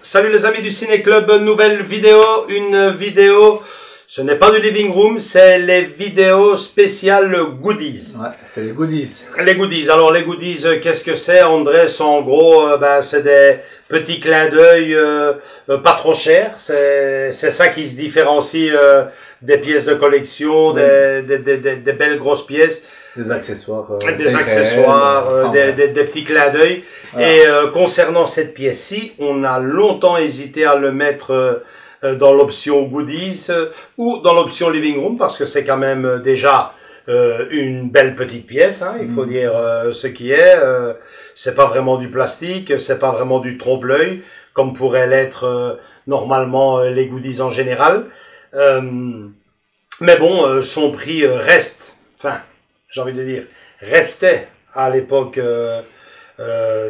Salut les amis du Ciné Club, nouvelle vidéo, une vidéo, ce n'est pas du living room, c'est les vidéos spéciales goodies. Ouais, c'est les goodies. Les goodies, alors les goodies, qu'est-ce que c'est André? En gros, c'est des petits clins d'œil pas trop chers, c'est ça qui se différencie des pièces de collection, Oui. des belles grosses pièces. Des accessoires. Des petits clins d'œil. Voilà. Et concernant cette pièce-ci, on a longtemps hésité à le mettre dans l'option goodies ou dans l'option living room parce que c'est quand même déjà une belle petite pièce, hein, il faut dire ce qui est. C'est pas vraiment du plastique, c'est pas vraiment du trompe-l'œil comme pourraient l'être normalement les goodies en général. Mais bon, son prix reste, enfin, j'ai envie de dire, restait à l'époque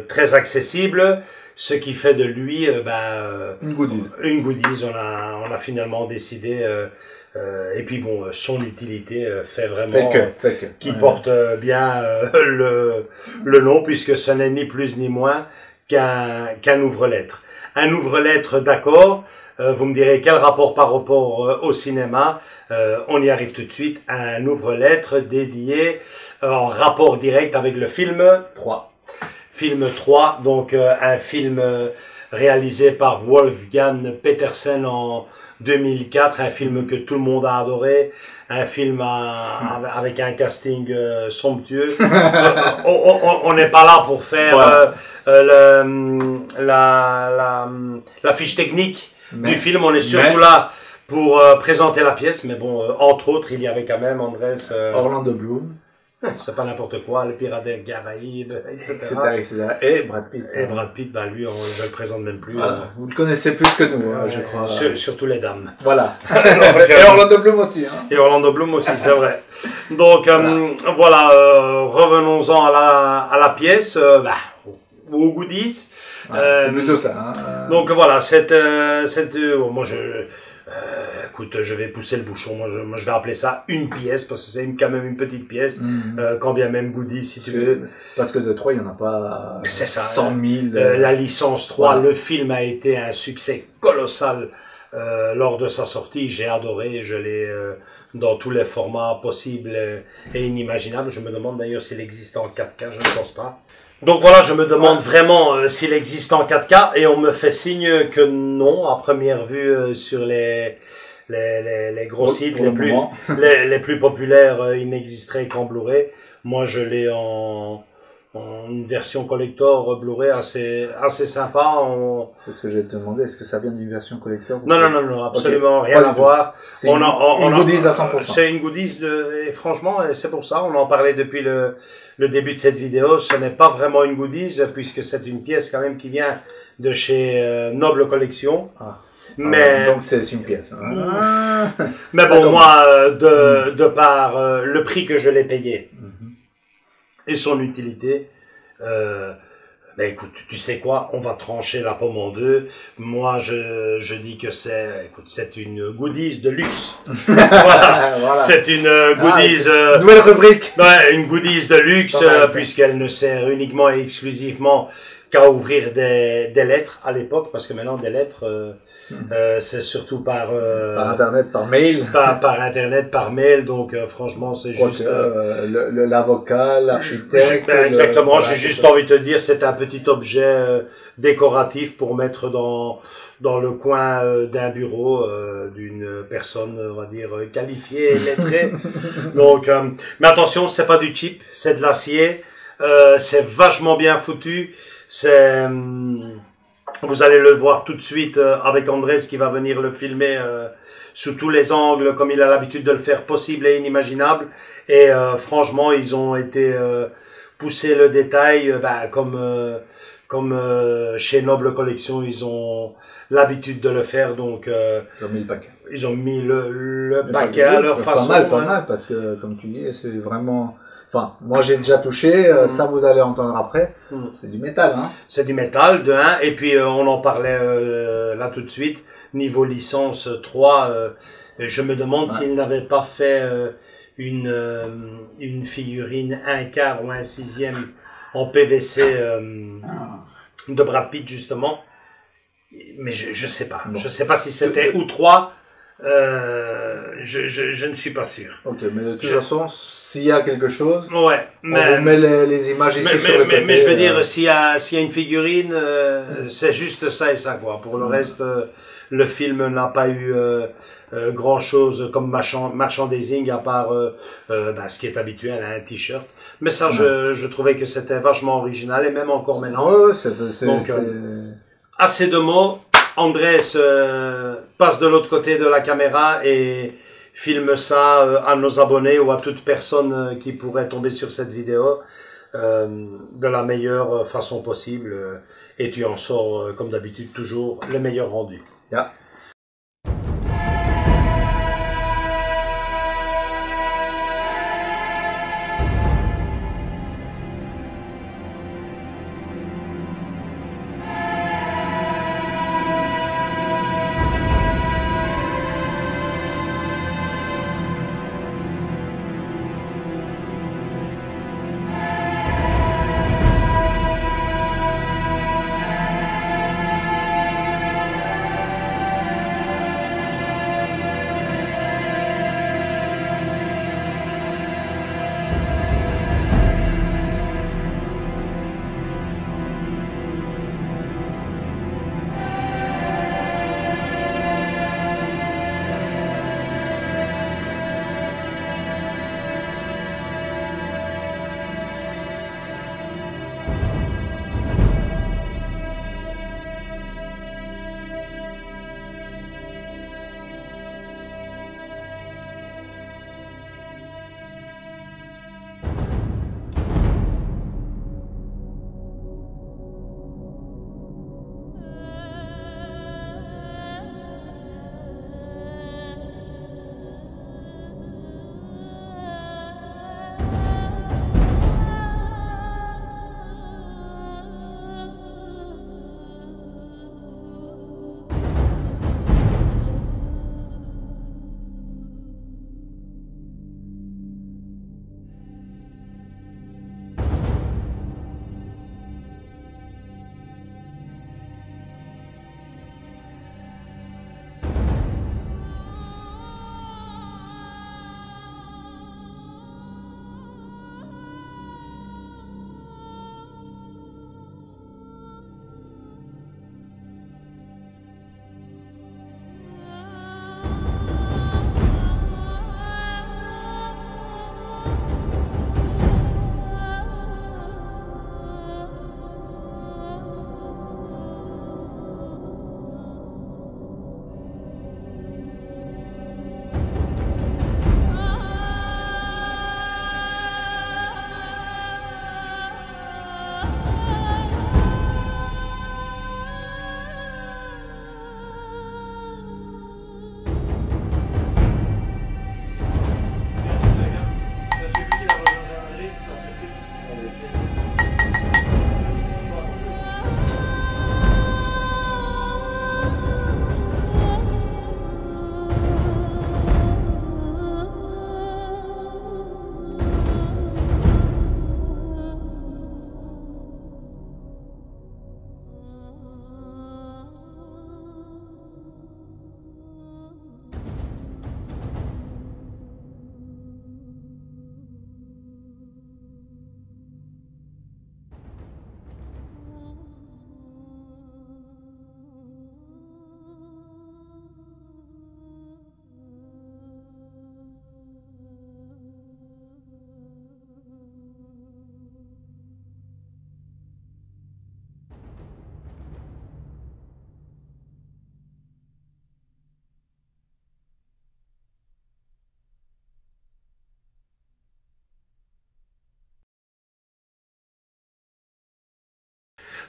très accessible, ce qui fait de lui une goodies. Une goodies. On a finalement décidé, et puis bon, son utilité fait vraiment qu'il porte bien le nom, puisque ce n'est ni plus ni moins qu'un ouvre-lettres. Un ouvre-lettres, d'accord. Vous me direz quel rapport par rapport au cinéma. On y arrive tout de suite. Un ouvre-lettres dédié en rapport direct avec le film 3. Film 3, donc un film réalisé par Wolfgang Petersen en 2004, un film que tout le monde a adoré, un film avec un casting somptueux. On n'est pas là pour faire la fiche technique du film, on est surtout là pour présenter la pièce, mais bon, entre autres, il y avait quand même Andrés... Orlando Bloom. C'est pas n'importe quoi, le Pirate des Caraïbes, etc. Et Brad Pitt. Et Brad Pitt, bah lui, on ne le présente même plus. Voilà. Vous le connaissez plus que nous, je crois. Surtout les dames. Voilà. Et Orlando Bloom aussi. Hein. Et Orlando Bloom aussi, c'est vrai. Donc, voilà, revenons-en à la pièce, aux goodies. C'est plutôt ça. Hein. Donc voilà, moi écoute, je vais pousser le bouchon. Moi, je vais appeler ça une pièce parce que c'est quand même une petite pièce, quand bien même goodies si tu veux. Parce que de 3, il n'y en a pas 100 000. La licence 3, voilà. Le film a été un succès colossal lors de sa sortie. J'ai adoré, je l'ai dans tous les formats possibles et inimaginables. Je me demande d'ailleurs s'il existe en 4K, je ne pense pas. Donc voilà, je me demande vraiment s'il existe en 4K et on me fait signe que non, à première vue sur les gros sites les plus populaires, il n'existerait qu'en Blu-ray. Moi, je l'ai en une version collector Blu-ray assez sympa. C'est ce que j'ai te demandé. Est-ce que ça vient d'une version collector? Non, absolument rien à voir. C'est une goodies à 100%. C'est une goodies et franchement, c'est pour ça, on en parlait depuis le début de cette vidéo. Ce n'est pas vraiment une goodies puisque c'est une pièce quand même qui vient de chez Noble Collection. Mais donc c'est une pièce. Hein. Mais bon, moi, de par le prix que je l'ai payé et son utilité, ben écoute, tu sais quoi, on va trancher la pomme en deux. Moi, je dis que c'est une goodies de luxe. Voilà. C'est une goodies... nouvelle rubrique. Ouais, une goodies de luxe, puisqu'elle ne sert uniquement et exclusivement qu'à ouvrir des lettres à l'époque, parce que maintenant des lettres c'est surtout par internet, par mail, par internet, par mail. Donc franchement c'est juste l'avocat, l'architecte. Exactement, j'ai juste envie de te dire c'est un petit objet décoratif pour mettre dans le coin d'un bureau d'une personne, on va dire qualifiée et lettrée. Donc mais attention, c'est pas du cheap, c'est de l'acier, c'est vachement bien foutu. Vous allez le voir tout de suite avec Andrés qui va venir le filmer sous tous les angles comme il a l'habitude de le faire, possible et inimaginable. Et franchement, ils ont été pousser le détail, comme chez Noble Collection, ils ont l'habitude de le faire. Donc ils ont mis le paquet. Ils ont mis le paquet à leur façon. Pas mal, parce que comme tu dis, c'est vraiment... Enfin, moi j'ai déjà touché, ça vous allez entendre après, c'est du métal, hein. C'est du métal, de 1, et puis on en parlait là tout de suite, niveau licence 3, je me demande s'il n'avait pas fait une figurine 1/4 ou 1/6 en PVC de Brad Pitt justement. mais je sais pas. Bon. Je sais pas si c'était ou 3. Je ne suis pas sûr. Ok, mais de toute façon, s'il y a quelque chose, ouais, mais, on vous met les images ici sur le côté. Mais je veux dire, s'il y a une figurine, c'est juste ça et ça, quoi. Pour le reste, le film n'a pas eu grand chose comme merchandising à part ce qui est habituel, un t-shirt. Mais ça, je trouvais que c'était vachement original et même encore maintenant. Ouais, donc assez de mots. Andrés passe de l'autre côté de la caméra et filme ça à nos abonnés ou à toute personne qui pourrait tomber sur cette vidéo de la meilleure façon possible. Et tu en sors, comme d'habitude, toujours le meilleur rendu. Yeah.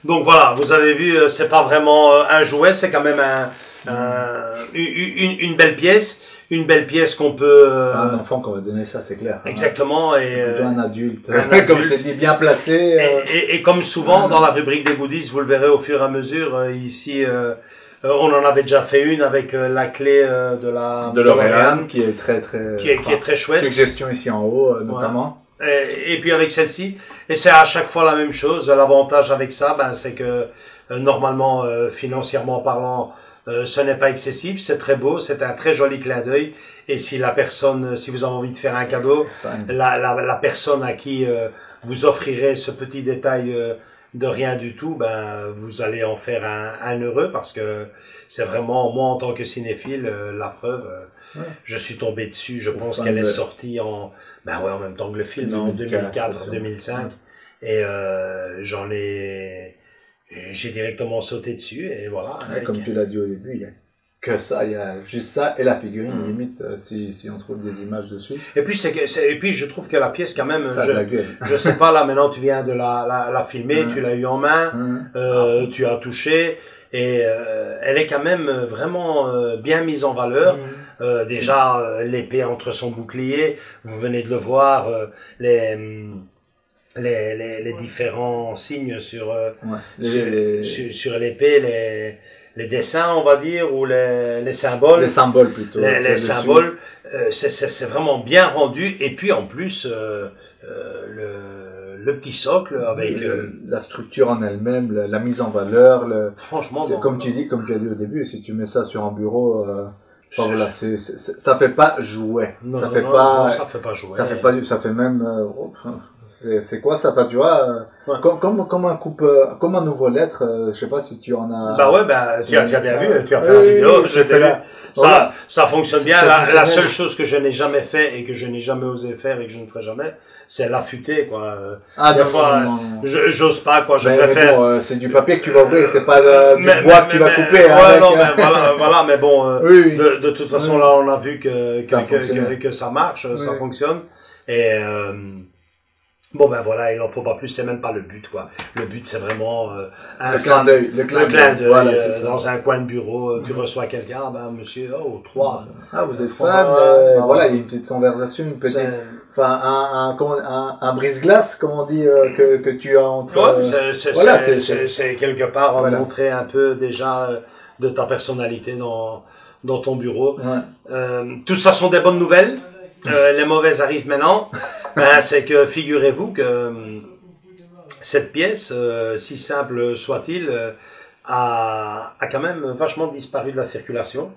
Donc voilà, vous avez vu, c'est pas vraiment un jouet, c'est quand même une belle pièce. Une belle pièce qu'on peut... un enfant qu'on va donner ça, c'est clair. Exactement. Et plutôt un adulte, comme je t'ai dit, bien placé. Et comme souvent, dans la rubrique des goodies, vous le verrez au fur et à mesure, ici... on en avait déjà fait une avec la clé de la DeLorean, qui est très très qui est très chouette. Suggestion ici en haut notamment. Et puis avec celle-ci, et c'est à chaque fois la même chose. L'avantage avec ça, c'est que Normalement, financièrement parlant, ce n'est pas excessif, c'est très beau, c'est un très joli clin d'œil. Et si la personne, si vous avez envie de faire un cadeau, la personne à qui vous offrirez ce petit détail de rien du tout, ben vous allez en faire un heureux, parce que c'est vraiment, moi en tant que cinéphile, la preuve. Je suis tombé dessus, je pense qu'elle est sortie en même temps que le film, en 2004, 2005, et j'ai directement sauté dessus, et voilà. Comme tu l'as dit au début, il y a que ça, il y a juste ça et la figurine, limite, si on trouve des images dessus. Et puis je trouve que la pièce quand même, je sais pas, là maintenant tu viens de la filmer, tu l'as eu en main, tu as touché, et elle est quand même vraiment bien mise en valeur. Déjà l'épée entre son bouclier, vous venez de le voir, les différents signes sur l'épée, les dessins, on va dire, ou les symboles. Les symboles plutôt. Les symboles, c'est vraiment bien rendu. Et puis en plus, le petit socle avec la structure en elle-même, la mise en valeur. Franchement, comme tu as dit au début, si tu mets ça sur un bureau. Voilà, ça fait pas jouet. Ça fait pas jouet. Ça fait même. C'est quoi ça? Enfin, tu vois, comme un nouveau lettre, je sais pas si tu en as. Tu as bien vu, tu as fait la vidéo, j'ai fait ça fonctionne bien. La seule chose que je n'ai jamais fait et que je n'ai jamais osé faire et que je ne ferai jamais, c'est l'affûter, quoi. Des fois, j'ose pas, quoi, je préfère. C'est du papier que tu vas ouvrir, c'est pas du bois que tu vas couper. Voilà, mais bon, de toute façon, là, on a vu que ça marche, ça fonctionne. Et, bon ben voilà, il en faut pas plus, c'est même pas le but, quoi. Le but c'est vraiment le clin d'œil, voilà, dans un coin de bureau, tu reçois quelqu'un, monsieur, 3. Vous êtes fan, voilà, il y a une petite conversation, un brise-glace, comme on dit, que tu as entre. C'est quelque part montrer un peu déjà de ta personnalité dans ton bureau. Tout ça sont des bonnes nouvelles. Les mauvaises arrivent maintenant. C'est que figurez-vous que cette pièce, si simple soit-il, a quand même vachement disparu de la circulation.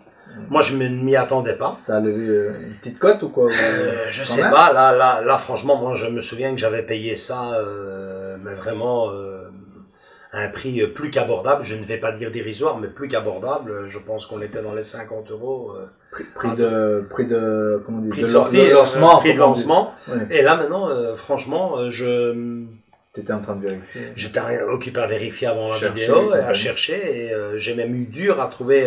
Moi, je ne m'y attendais pas. Ça a levé une petite cote ou quoi? Je sais pas. Là, franchement, moi, je me souviens que j'avais payé ça, mais vraiment à un prix plus qu'abordable. Je ne vais pas dire dérisoire, mais plus qu'abordable. Je pense qu'on était dans les 50 €. Prix de sortie, prix de lancement. Et là, maintenant, franchement, t'étais en train de vérifier. J'étais occupé à vérifier avant la vidéo, et à chercher, et j'ai même eu dur à trouver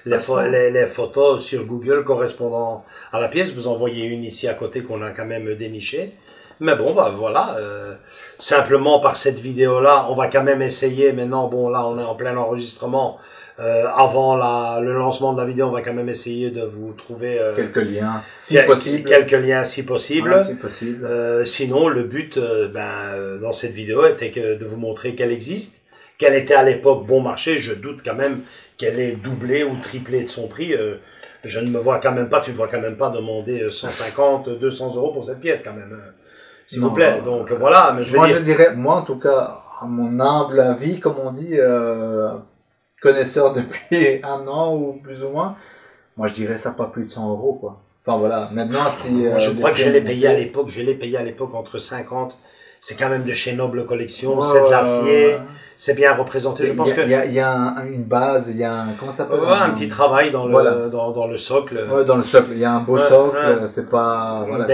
les photos sur Google correspondant à la pièce. Vous en voyez une ici à côté qu'on a quand même dénichée. Mais bon, voilà, simplement par cette vidéo-là, on va quand même essayer. Maintenant, bon, là, on est en plein enregistrement. Avant le lancement de la vidéo, on va quand même essayer de vous trouver quelques liens, si possible. Quelques liens, si possible. Ouais, si possible. Sinon, le but, dans cette vidéo, était de vous montrer qu'elle existe, qu'elle était à l'époque bon marché. Je doute quand même qu'elle ait doublé ou triplé de son prix. Je ne me vois quand même pas, tu ne vois quand même pas demander 150, 200 € pour cette pièce quand même. S'il vous plaît. Donc voilà, mais je dirais, moi en tout cas, à mon humble avis, comme on dit, connaisseur depuis 1 an ou plus ou moins, moi je dirais ça pas plus de 100 € quoi. Enfin voilà, maintenant si... je crois que je l'ai payé à l'époque, entre 50, c'est quand même de chez Noble Collection, c'est de l'acier, c'est bien représenté, je pense que... Il y a une base, il y a comment ça s'appelle? Un petit travail dans le socle. Ouais, dans le socle, il y a un beau socle, c'est pas... Voilà,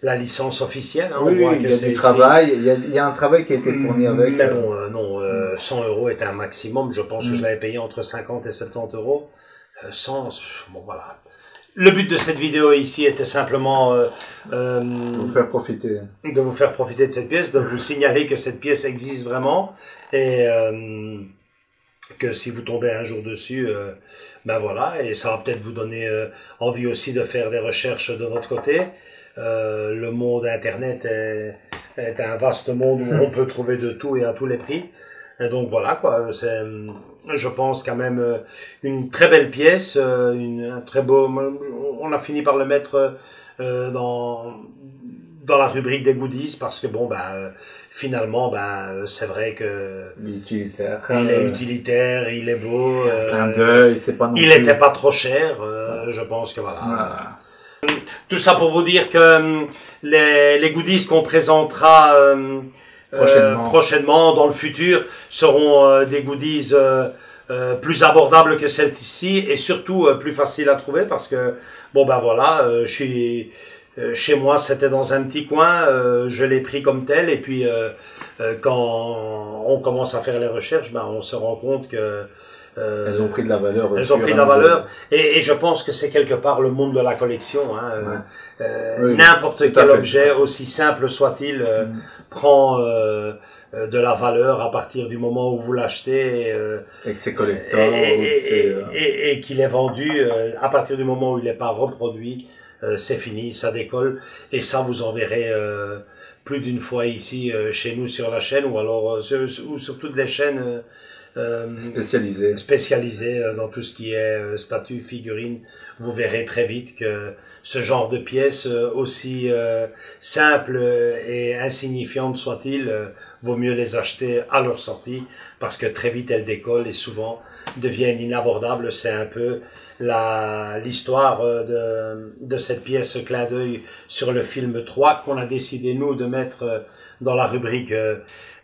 la licence officielle, on voit que c'est du travail, il y a un travail qui a été fourni avec... Mais bon, 100 € est un maximum, je pense que je l'avais payé entre 50 et 70 €. 100, bon voilà. Le but de cette vidéo ici était simplement vous faire profiter. De vous faire profiter de cette pièce, de vous signaler que cette pièce existe vraiment, et que si vous tombez un jour dessus, voilà, et ça va peut-être vous donner envie aussi de faire des recherches de votre côté. Le monde Internet est un vaste monde où on peut trouver de tout et à tous les prix. Et donc voilà quoi, c'est, je pense quand même une très belle pièce, un très beau. On a fini par le mettre dans dans la rubrique des goodies parce que bon, finalement, c'est vrai que il est utilitaire. Il est utilitaire, il est beau. Clin d'œil, c'est pas non il était pas trop cher, je pense que voilà. Tout ça pour vous dire que les goodies qu'on présentera prochainement dans le futur seront des goodies plus abordables que celles-ci et surtout plus faciles à trouver parce que bon voilà, chez moi c'était dans un petit coin, je l'ai pris comme tel et puis quand on commence à faire les recherches, on se rend compte que elles ont pris de la valeur. Elles ont pris de la valeur. Et je pense que c'est quelque part le monde de la collection. Hein. Oui, n'importe quel objet, aussi simple soit-il, prend de la valeur à partir du moment où vous l'achetez. Et que c'est collector. Et qu'il est vendu à partir du moment où il n'est pas reproduit. C'est fini, ça décolle. Et ça, vous en verrez plus d'une fois ici chez nous sur la chaîne ou alors ou sur toutes les chaînes spécialisé dans tout ce qui est statues, figurines. Vous verrez très vite que ce genre de pièces, aussi simples et insignifiantes soient-ils, vaut mieux les acheter à leur sortie parce que très vite elles décollent et souvent deviennent inabordables. C'est un peu l'histoire de cette pièce clin d'œil sur le film 3 qu'on a décidé nous de mettre dans la rubrique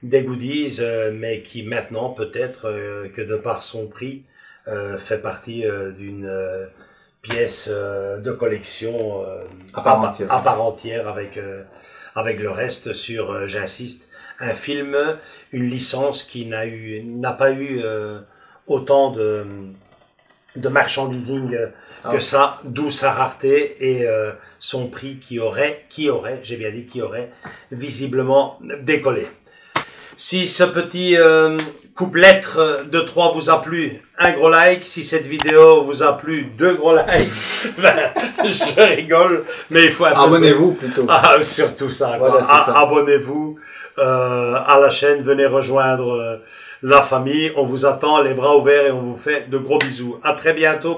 des goodies, mais qui maintenant peut-être que de par son prix fait partie d'une pièce de collection à part entière avec le reste sur, j'insiste, un film, une licence qui n'a pas eu autant de merchandising que ça, d'où sa rareté et son prix qui aurait visiblement décollé. Si ce petit coupe-lettre de 3 vous a plu, un gros like. Si cette vidéo vous a plu, 2 gros likes. Je rigole, mais il faut abonnez-vous plutôt. Surtout ça. Voilà, ça. Abonnez-vous à la chaîne, venez rejoindre la famille. On vous attend les bras ouverts et on vous fait de gros bisous. À très bientôt.